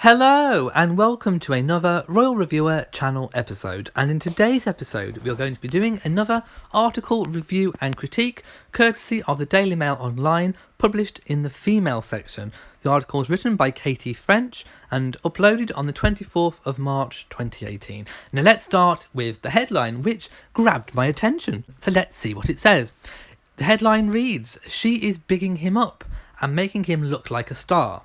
Hello and welcome to another Royal Reviewer channel episode, and in today's episode we are going to be doing another article review and critique courtesy of the Daily Mail Online, published in the female section. The article is written by Katie French and uploaded on the 24th of March 2018. Now let's start with the headline, which grabbed my attention. So let's see what it says. The headline reads, "She is bigging him up and making him look like a star.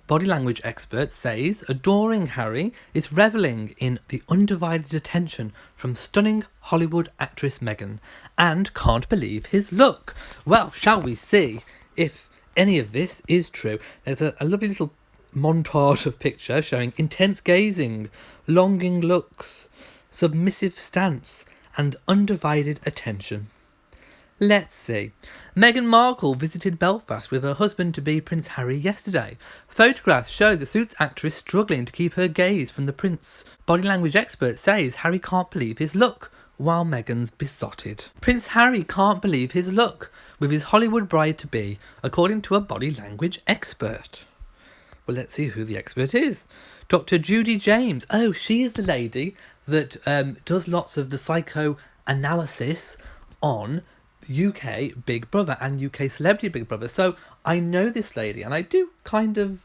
Body language expert says adoring Harry is revelling in the undivided attention from stunning Hollywood actress Meghan and can't believe his look." Well, shall we see if any of this is true? There's a lovely little montage of pictures showing intense gazing, longing looks, submissive stance and undivided attention. Let's see. Meghan Markle visited Belfast with her husband-to-be Prince Harry yesterday. Photographs show the Suits actress struggling to keep her gaze from the prince. Body language expert says Harry can't believe his look, while Meghan's besotted. Prince Harry can't believe his look with his Hollywood bride-to-be, according to a body language expert. Well, let's see who the expert is. Dr. Judy James. Oh, she is the lady that does lots of the psychoanalysis on UK Big Brother and UK Celebrity Big Brother. So I know this lady and I do kind of,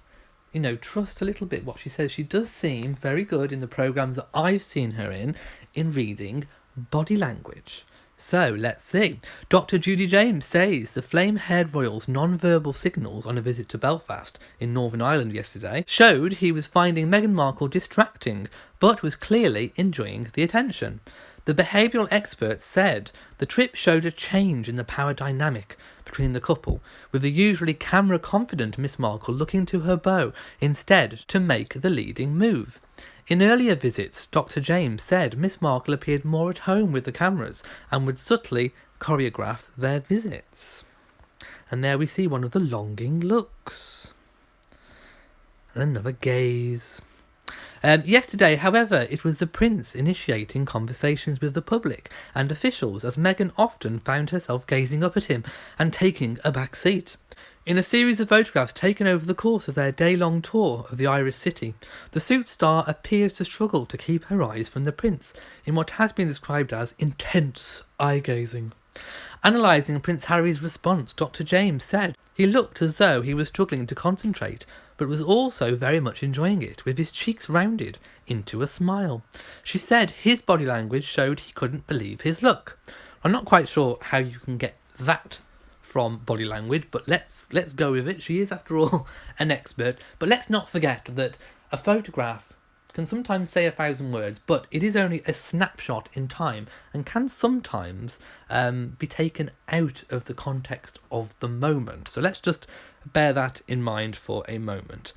trust a little bit what she says. She does seem very good in the programmes that I've seen her in reading body language. So let's see. Dr. Judy James says the flame-haired royal's non-verbal signals on a visit to Belfast in Northern Ireland yesterday showed he was finding Meghan Markle distracting, but was clearly enjoying the attention. The behavioural expert said the trip showed a change in the power dynamic between the couple, with the usually camera-confident Miss Markle looking to her beau instead to make the leading move. In earlier visits, Dr. James said Miss Markle appeared more at home with the cameras and would subtly choreograph their visits. And there we see one of the longing looks. And another gaze. Yesterday, however, it was the Prince initiating conversations with the public and officials, as Meghan often found herself gazing up at him and taking a back seat. In a series of photographs taken over the course of their day-long tour of the Irish city, the Suits star appears to struggle to keep her eyes from the Prince in what has been described as intense eye-gazing. Analysing Prince Harry's response, Dr. James said he looked as though he was struggling to concentrate, but was also very much enjoying it, with his cheeks rounded into a smile. She said his body language showed he couldn't believe his look. I'm not quite sure how you can get that from body language, but let's go with it. She is, after all, an expert. But let's not forget that a photograph can sometimes say 1,000 words, but it is only a snapshot in time and can sometimes be taken out of the context of the moment. So let's just bear that in mind for a moment.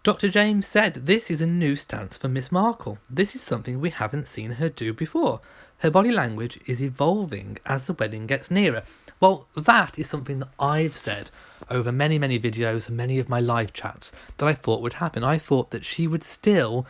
Dr. James said this is a new stance for Miss Markle. This is something we haven't seen her do before. Her body language is evolving as the wedding gets nearer. Well, that is something that I've said over many, many videos and many of my live chats that I thought would happen. I thought that she would still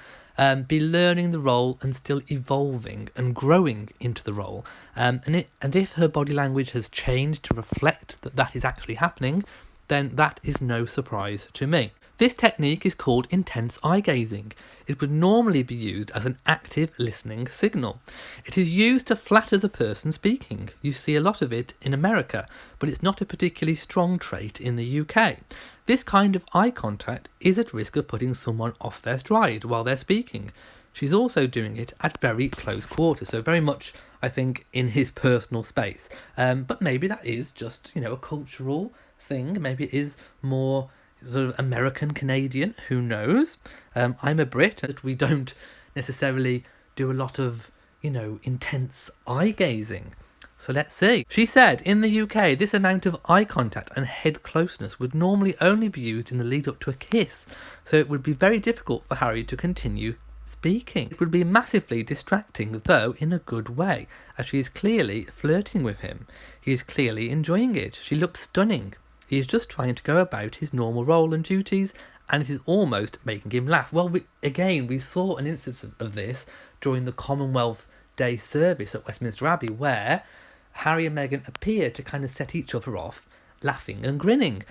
be learning the role and still evolving and growing into the role. And if her body language has changed to reflect that that is actually happening, then that is no surprise to me. This technique is called intense eye gazing. It would normally be used as an active listening signal. It is used to flatter the person speaking. You see a lot of it in America, but it's not a particularly strong trait in the UK. This kind of eye contact is at risk of putting someone off their stride while they're speaking. She's also doing it at very close quarters, so very much, I think, in his personal space. But maybe that is just, a cultural thing. Maybe it is more sort of American Canadian, who knows. I'm a Brit, and we don't necessarily do a lot of intense eye gazing, so let's see. She said in the UK this amount of eye contact and head closeness would normally only be used in the lead up to a kiss, so it would be very difficult for Harry to continue speaking. It would be massively distracting, though in a good way, as she is clearly flirting with him. He is clearly enjoying it. She looked stunning. He is just trying to go about his normal role and duties, and it is almost making him laugh. Well, we saw an instance of this during the Commonwealth Day service at Westminster Abbey, where Harry and Meghan appear to kind of set each other off, laughing and grinning.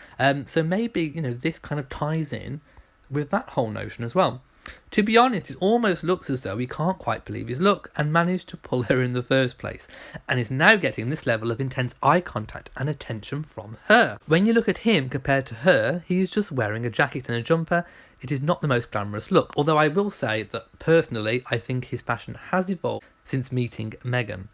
So maybe, this kind of ties in with that whole notion as well. To be honest, it almost looks as though he can't quite believe his luck and managed to pull her in the first place, and is now getting this level of intense eye contact and attention from her. When you look at him compared to her, he is just wearing a jacket and a jumper. It is not the most glamorous look, although I will say that personally I think his fashion has evolved since meeting Meghan.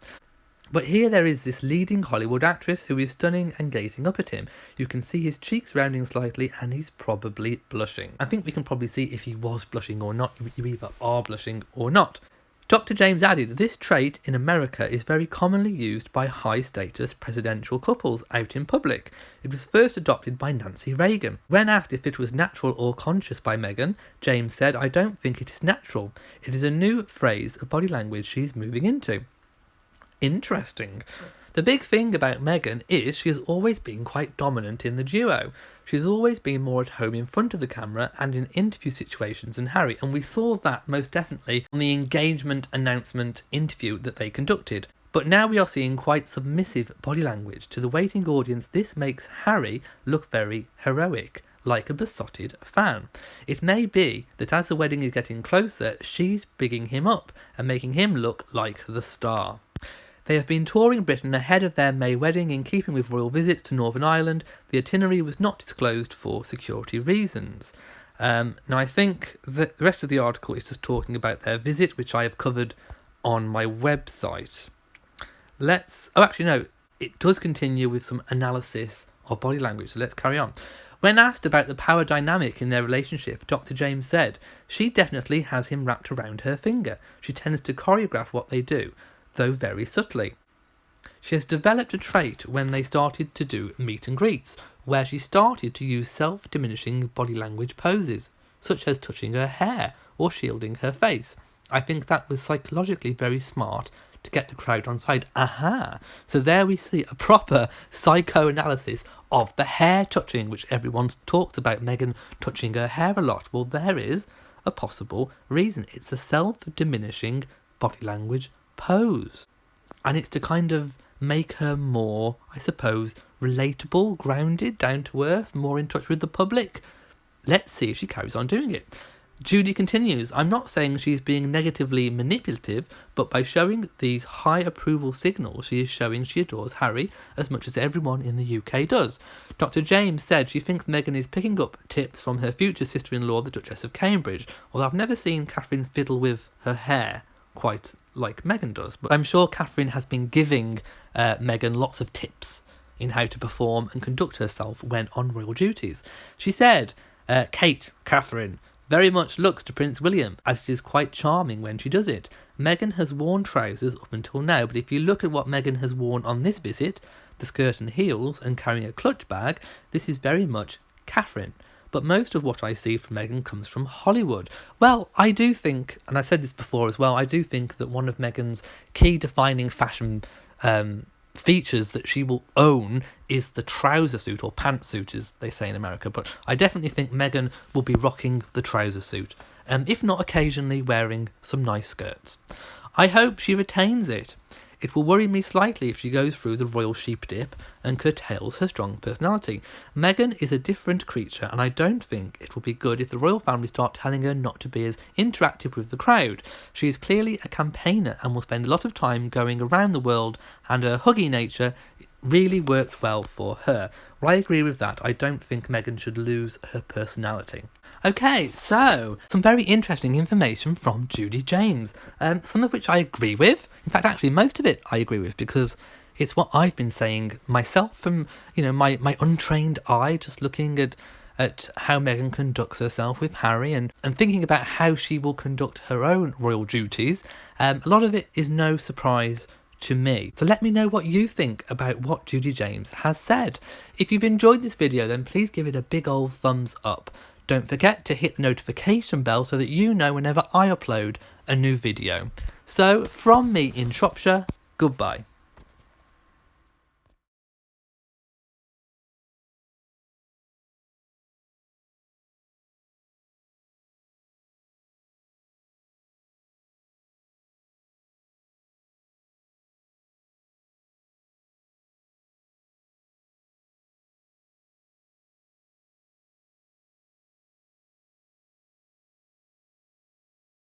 But here there is this leading Hollywood actress who is stunning and gazing up at him. You can see his cheeks rounding slightly and he's probably blushing. I think we can probably see if he was blushing or not. You either are blushing or not. Dr. James added, this trait in America is very commonly used by high-status presidential couples out in public. It was first adopted by Nancy Reagan. When asked if it was natural or conscious by Meghan, James said, I don't think it is natural. It is a new phrase of body language she's moving into. Interesting. The big thing about Meghan is she has always been quite dominant in the duo. She's always been more at home in front of the camera and in interview situations than Harry, and we saw that most definitely on the engagement announcement interview that they conducted. But now we are seeing quite submissive body language. To the waiting audience, this makes Harry look very heroic, like a besotted fan. It may be that as the wedding is getting closer, she's bigging him up and making him look like the star. They have been touring Britain ahead of their May wedding in keeping with royal visits to Northern Ireland. The itinerary was not disclosed for security reasons. Now I think that the rest of the article is just talking about their visit, which I have covered on my website. It does continue with some analysis of body language, so let's carry on. When asked about the power dynamic in their relationship, Dr. James said, she definitely has him wrapped around her finger. She tends to choreograph what they do, though very subtly. She has developed a trait when they started to do meet and greets, where she started to use self-diminishing body language poses, such as touching her hair or shielding her face. I think that was psychologically very smart to get the crowd on side. Aha! So there we see a proper psychoanalysis of the hair touching, which everyone talks about Meghan touching her hair a lot. Well, there is a possible reason. It's a self-diminishing body language pose, and it's to kind of make her more, I suppose, relatable, grounded, down to earth, more in touch with the public. Let's see if she carries on doing it. Judy continues, I'm not saying she's being negatively manipulative, but by showing these high approval signals, she is showing she adores Harry as much as everyone in the UK does. Dr. James said she thinks Meghan is picking up tips from her future sister-in-law, the Duchess of Cambridge, although I've never seen Catherine fiddle with her hair quite like Meghan does. But I'm sure Catherine has been giving Meghan lots of tips in how to perform and conduct herself when on royal duties. She said, Catherine very much looks to Prince William, as it is quite charming when she does it. Meghan has worn trousers up until now, but if you look at what Meghan has worn on this visit, the skirt and heels and carrying a clutch bag, this is very much Catherine. But most of what I see from Meghan comes from Hollywood. Well, I do think, and I've said this before as well, I do think that one of Meghan's key defining fashion features that she will own is the trouser suit, or pantsuit as they say in America. But I definitely think Meghan will be rocking the trouser suit, if not occasionally wearing some nice skirts. I hope she retains it. It will worry me slightly if she goes through the royal sheep dip and curtails her strong personality. Meghan is a different creature, and I don't think it will be good if the royal family start telling her not to be as interactive with the crowd. She is clearly a campaigner and will spend a lot of time going around the world, and her huggy nature really works well for her. Well, I agree with that. I don't think Meghan should lose her personality. Okay, so some very interesting information from Judy James, some of which I agree with. In fact, actually, most of it I agree with, because it's what I've been saying myself from, my untrained eye, just looking at how Meghan conducts herself with Harry and thinking about how she will conduct her own royal duties. A lot of it is no surprise to me. So let me know what you think about what Judy James has said. If you've enjoyed this video, then please give it a big old thumbs up. Don't forget to hit the notification bell so that you know whenever I upload a new video. So from me in Shropshire, goodbye.